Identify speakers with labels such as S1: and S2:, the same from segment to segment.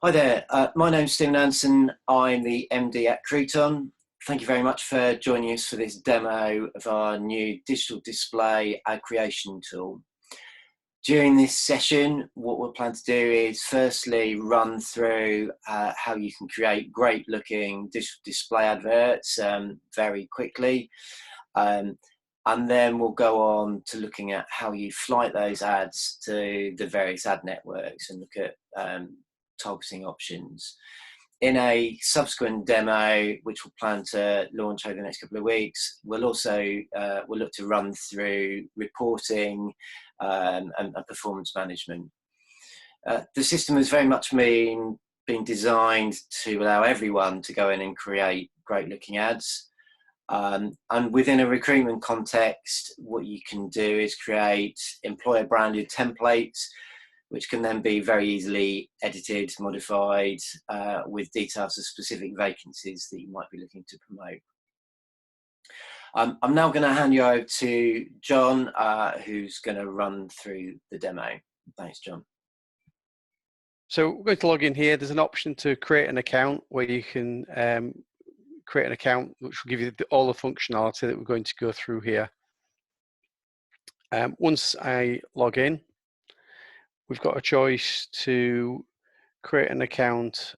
S1: Hi there, my name's Stephen Anderson. I'm the MD at Crooton. Thank you very much for joining us for this demo of our new digital display ad creation tool. During this session, what we'll plan to do is firstly run through how you can create great looking digital display adverts very quickly. And then we'll go on to looking at how you flight those ads to the various ad networks and look at targeting options. In a subsequent demo, which we'll plan to launch over the next couple of weeks, we'll also we'll look to run through reporting and performance management. The system has very much been designed to allow everyone to go in and create great looking ads. And within a recruitment context, what you can do is create employer branded templates, which can then be very easily edited, modified with details of specific vacancies that you might be looking to promote. I'm now going to hand you over to John, who's going to run through the demo. Thanks, John.
S2: So we're going to log in here. There's an option to create an account where you can create an account which will give you all the functionality that we're going to go through here. Once I log in, we've got a choice to create an account,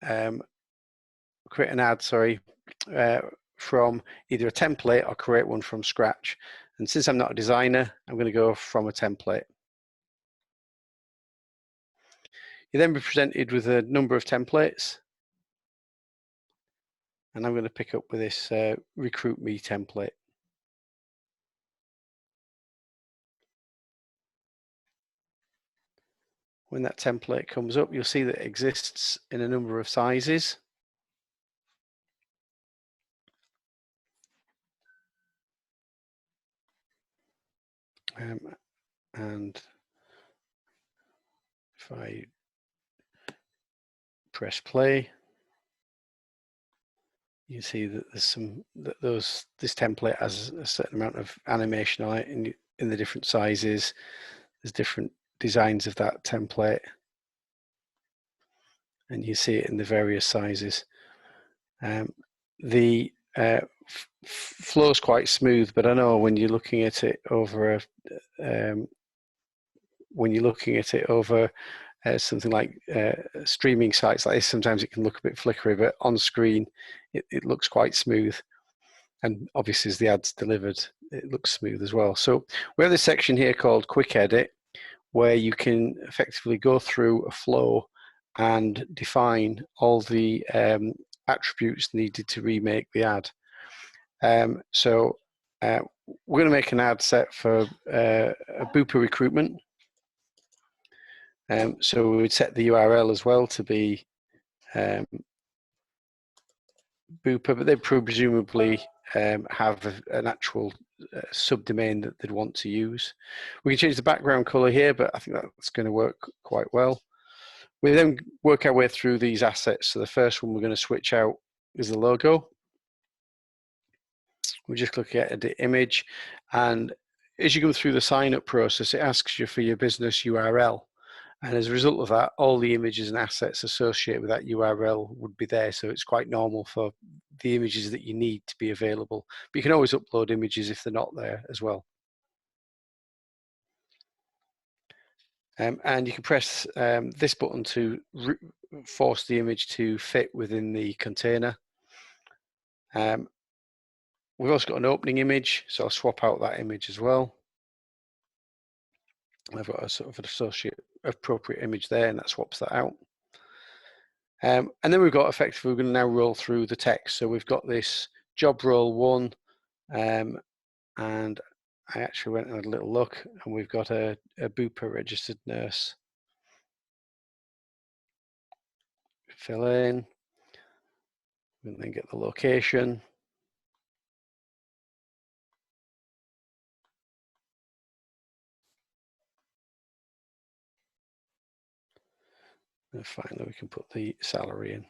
S2: create an ad, from either a template or create one from scratch. And since I'm not a designer, I'm going to go from a template. You'll then be presented with a number of templates. And I'm going to pick up with this Recruit Me template. When that template comes up, you'll see that it exists in a number of sizes. And if I press play, you see that there's this template has a certain amount of animation on it in the different sizes. There's different designs of that template, and you see it in the various sizes. The flow is quite smooth, but I know when you're looking at it over something like streaming sites like this, sometimes it can look a bit flickery, but on screen it looks quite smooth. And obviously as the ad's delivered, it looks smooth as well. So we have this section here called Quick Edit, where you can effectively go through a flow and define all the attributes needed to remake the ad. So we're going to make an ad set for a Bupa recruitment. So we would set the URL as well to be Bupa, but they presumably have an actual subdomain that they'd want to use. We can change the background color here, but I think that's going to work quite well. We then work our way through these assets. So the first one we're going to switch out is the logo. We just click edit image, and as you go through the sign up process, it asks you for your business URL. And as a result of that, all the images and assets associated with that URL would be there. So it's quite normal for the images that you need to be available. But you can always upload images if they're not there as well. And you can press this button to force the image to fit within the container. We've also got an opening image, so I'll swap out that image as well. I've got a sort of an associate appropriate image there, and that swaps that out. And then we've got effectively, we're going to now roll through the text. So we've got this job role 1, and I actually went and had a little look, and we've got a Bupa registered nurse. Fill in, and then get the location. And finally, we can put the salary in.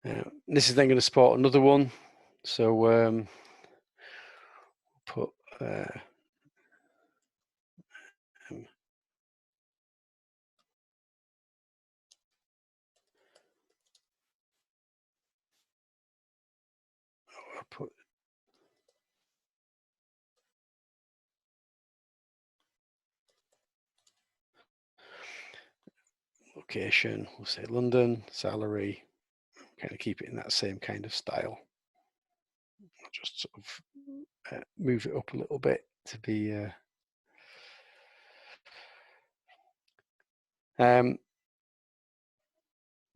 S2: Now, This is then going to support another one. So put put location, we'll say London, salary, kind of keep it in that same kind of style. I'll just sort of move it up a little bit to be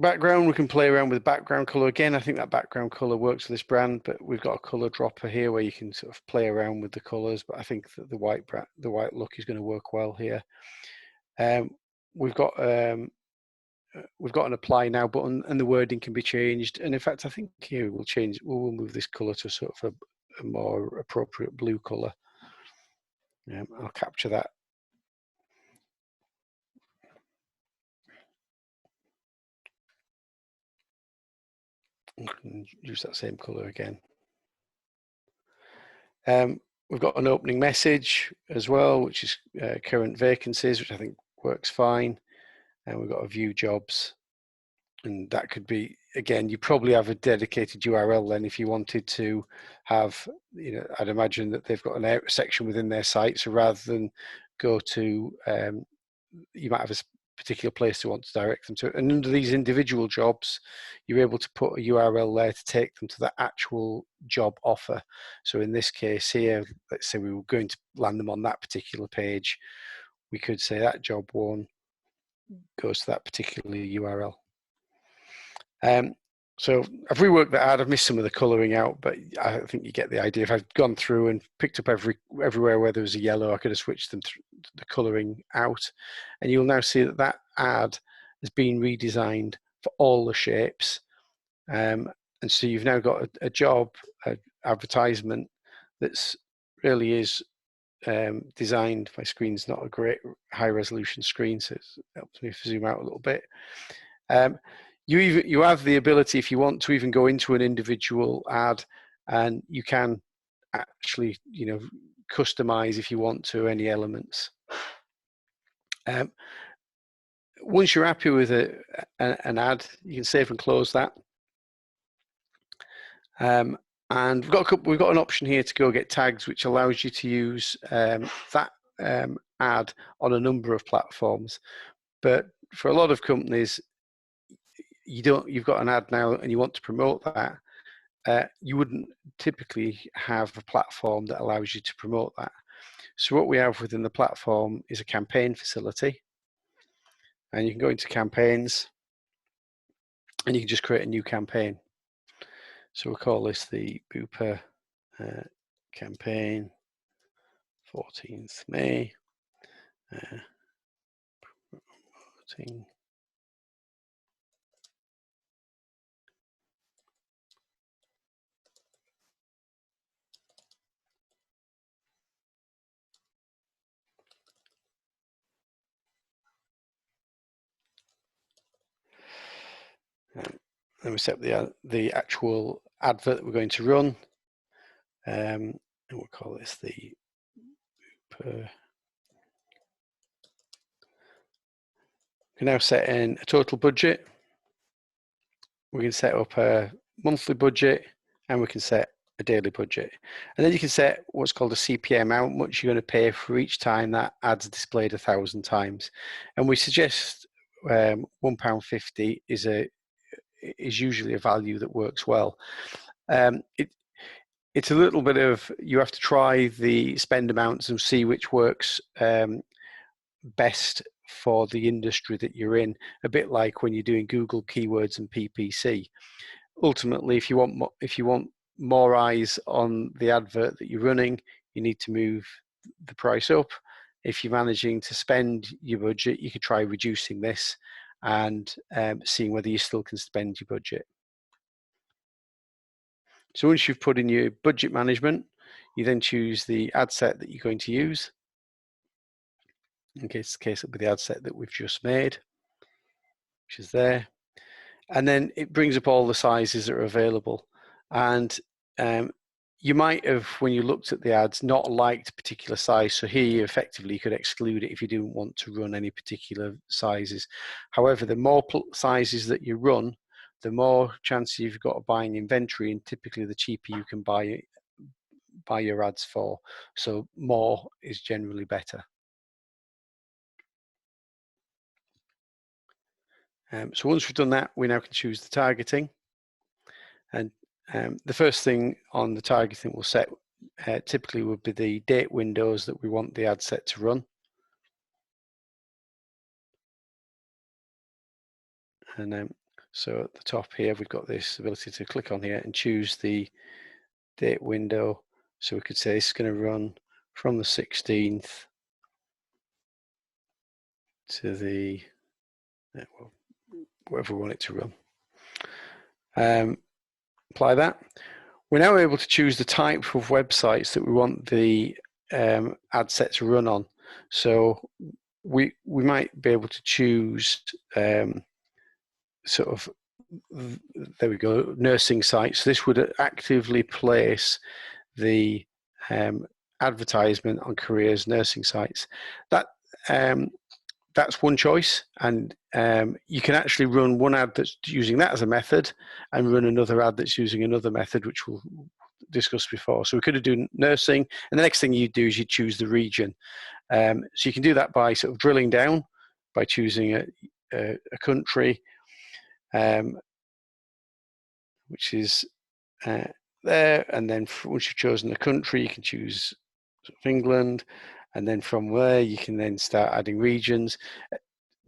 S2: background. We can play around with background color again. I think that background color works for this brand, but we've got a color dropper here where you can sort of play around with the colors, but I think that the white look is going to work well here. We've got an apply now button, and the wording can be changed. And in fact, I think here we'll move this color to sort of a more appropriate blue color. I'll capture that. Use that same color again. We've got an opening message as well, which is current vacancies, which I think works fine. And we've got a view jobs, and that could be, again, you probably have a dedicated URL then if you wanted to have, I'd imagine that they've got a section within their site, so rather than go to, you might have a particular place to want to direct them to. And under these individual jobs, you're able to put a URL there to take them to the actual job offer. So in this case here, let's say we were going to land them on that particular page, we could say that job one goes to that particular URL. So I've reworked that ad. I've missed some of the colouring out, but I think you get the idea. If I've gone through and picked up everywhere where there was a yellow, I could have switched them through the colouring out. And you'll now see that that ad has been redesigned for all the shapes. And so you've now got a job, advertisement that's really is designed. My screen's not a great high resolution screen, so it helps me zoom out a little bit. You have the ability, if you want to, even go into an individual ad, and you can actually, customize if you want to any elements. Once you're happy with an ad, you can save and close that. And we've got an option here to go get tags, which allows you to use that ad on a number of platforms. But for a lot of companies, you've got an ad now and you want to promote that, you wouldn't typically have a platform that allows you to promote that. So what we have within the platform is a campaign facility, and you can go into campaigns and you can just create a new campaign. So we'll call this the Booper campaign 14th May 14. Then we set the actual advert that we're going to run, and we'll call this the Booper. We can now set in a total budget. We can set up a monthly budget, and we can set a daily budget. And then you can set what's called a CPM, how much you're going to pay for each time that ad's displayed 1,000 times. And we suggest £1.50 is usually a value that works well. It's a little bit of, you have to try the spend amounts and see which works best for the industry that you're in, a bit like when you're doing Google keywords and PPC. Ultimately, if you want more eyes on the advert that you're running, you need to move the price up. If you're managing to spend your budget, you could try reducing this and seeing whether you still can spend your budget. So once you've put in your budget management, you then choose the ad set that you're going to use. In this case, it'll be the ad set that we've just made, which is there. and then it brings up all the sizes that are available. And you might have, when you looked at the ads, not liked a particular size. So here you effectively could exclude it if you didn't want to run any particular sizes. However, the more sizes that you run, the more chance you've got of buying inventory, and typically the cheaper you can buy your ads for. So more is generally better. So once we've done that, we now can choose the targeting. And the first thing on the targeting we'll set typically would be the date windows that we want the ad set to run. And so at the top here, we've got this ability to click on here and choose the date window. So we could say it's going to run from the 16th to the, well, whatever we want it to run. Apply that. We're now able to choose the type of websites that we want the ad set to run on. So we might be able to choose sort of, there we go, nursing sites. This would actively place the advertisement on careers nursing sites. That's one choice, and you can actually run one ad that's using that as a method and run another ad that's using another method, which we'll discuss before. So we could have done nursing, and the next thing you do is you choose the region. So you can do that by sort of drilling down, by choosing a country, which is there, and then once you've chosen the country, you can choose sort of England, and then from there you can then start adding regions.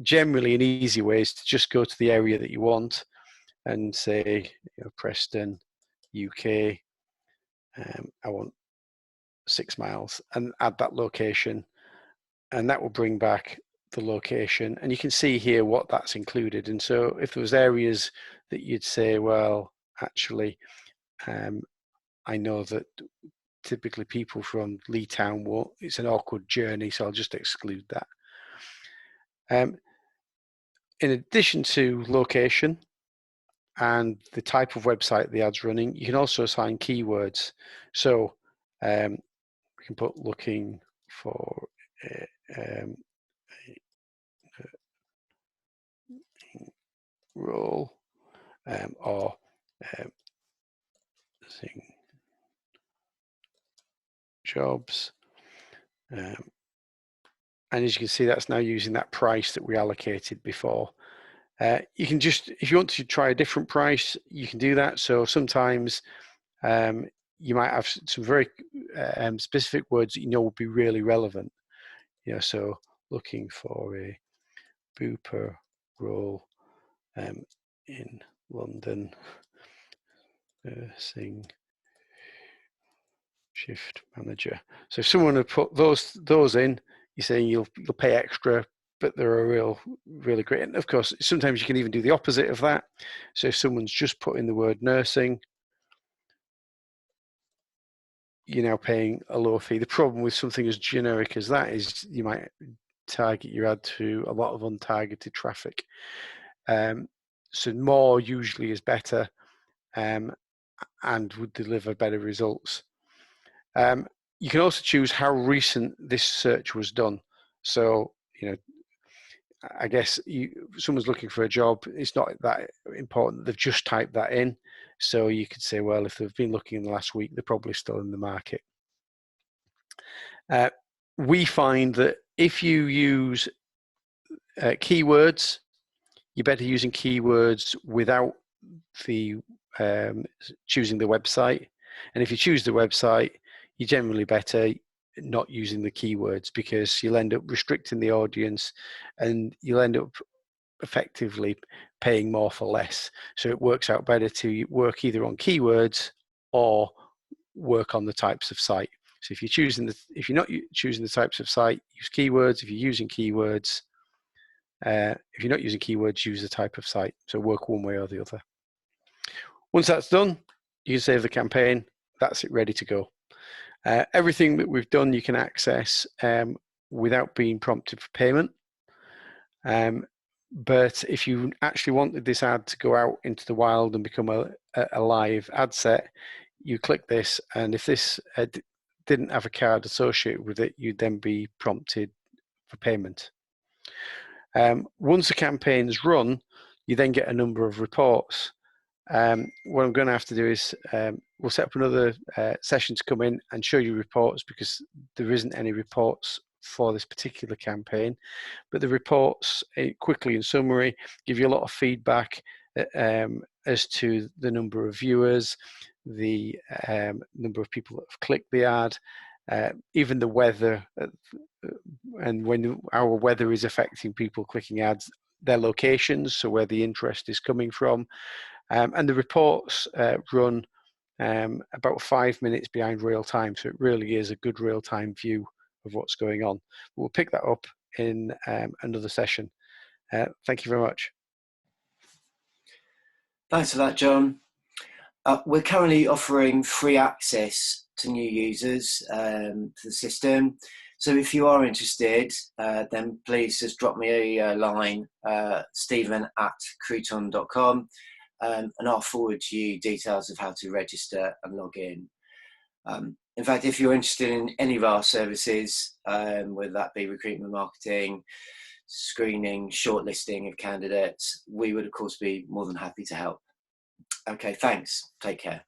S2: Generally, an easy way is to just go to the area that you want and say, Preston, UK. I want 6 miles, and add that location, and that will bring back the location. And you can see here what that's included. And so if there was areas that you'd say, well, actually, I know that typically people from Lee Town it's an awkward journey, so I'll just exclude that. In addition to location and the type of website the ad's running, you can also assign keywords. So we can put looking for role or jobs. And as you can see, that's now using that price that we allocated before. You can just, if you want to try a different price, you can do that. So sometimes you might have some very specific words that you know will be really relevant. So looking for a booper role in London, nursing shift manager. So if someone had put those in, you're saying you'll pay extra, but they're really great. And of course, sometimes you can even do the opposite of that. So if someone's just put in the word nursing, you're now paying a lower fee. The problem with something as generic as that is you might target your ad to a lot of untargeted traffic. So more usually is better and would deliver better results. You can also choose how recent this search was done. So, I guess someone's looking for a job, it's not that important. They've just typed that in. So you could say, well, if they've been looking in the last week, they're probably still in the market. We find that if you use keywords, you're better using keywords without the choosing the website. And if you choose the website, you're generally better not using the keywords, because you'll end up restricting the audience and you'll end up effectively paying more for less. So it works out better to work either on keywords or work on the types of site. So if you're not choosing the types of site, use keywords. If you're using keywords, if you're not using keywords, use the type of site. So work one way or the other. Once that's done, you can save the campaign. That's it, ready to go. Everything that we've done you can access without being prompted for payment. But if you actually wanted this ad to go out into the wild and become a live ad set, you click this, and if this didn't have a card associated with it, you'd then be prompted for payment. Once the campaign's run, you then get a number of reports. What I'm going to have to do is we'll set up another session to come in and show you reports, because there isn't any reports for this particular campaign. But the reports, quickly in summary, give you a lot of feedback as to the number of viewers, the number of people that have clicked the ad, even the weather, and when our weather is affecting people clicking ads, their locations, so where the interest is coming from. And the reports run about 5 minutes behind real time, so it really is a good real-time view of what's going on. We'll pick that up in another session. Thank you very much.
S1: Thanks for that, John. We're currently offering free access to new users to the system. So if you are interested, then please just drop me a line, stephen@crooton.com, and I'll forward you details of how to register and log in. In fact, if you're interested in any of our services, whether that be recruitment marketing, screening, shortlisting of candidates, we would of course be more than happy to help. Okay, thanks. Take care.